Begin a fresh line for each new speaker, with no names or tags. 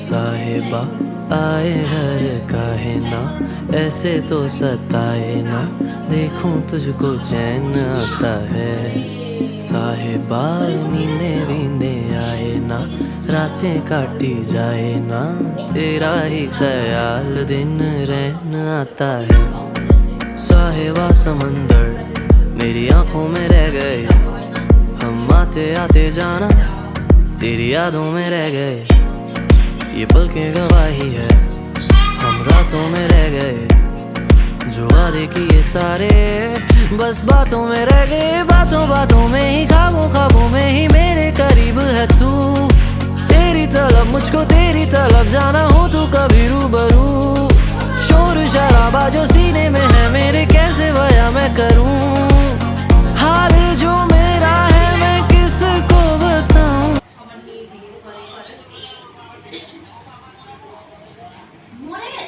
साहिबा आए घर काहे ना, ऐसे तो सताए ना, देखूं तुझको चैन आता है। साहिबा नींदे वींदे आए ना, रातें काटी जाए ना, तेरा ही ख्याल दिन रहन आता है। साहिबा समंदर मेरी आंखों में रह गए, हम आते आते जाना तेरी यादों में रह गए। ये पल की गवाही है, हम रातों में रह गए, जो वादे किए सारे बस बातों में रह गए। बातों बातों में ही, ख्वाबों ख्वाबों में ही मेरे करीब है तू। तेरी तलब मुझको तेरी तलब जाना हो तू कभी रूबरू। शोर शराबा जो सीने में है मेरे, कैसे बयां मैं करूं। हाल जो मेरा है मैं किसको बताऊं।
মরে